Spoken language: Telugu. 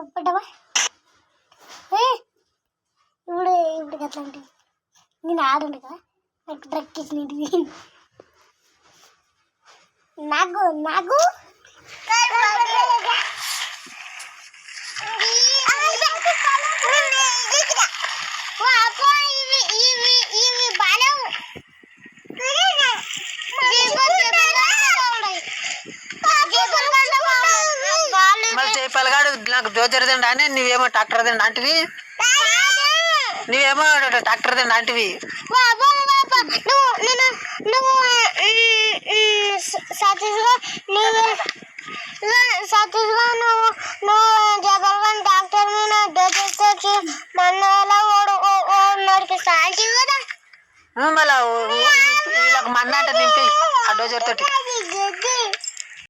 పడ్డావా ఇప్పుడు ఇప్పుడు అట్లా అంటే నేను ఆడుండు కదా నాకు డ్రగ్ ఇచ్చినది నాకు నాకు మళ్ళీ చేపలగాడు నాకు దోచరు తిండా అని నువ్వేమో ట్రాక్టర్ తిండా అంటివి నువ్వేమో ట్రాక్టర్ తిండా అంటివి సతీష్గా నువ్వు జబర్గాన్ డాక్టర్ మీద దోచేసుకొచ్చి మన్నలా ఓడికి సాల్చి కదా మళ్ళీ వీళ్ళకి మన్న అంటే నింపి ఆ డోజర్ తోటి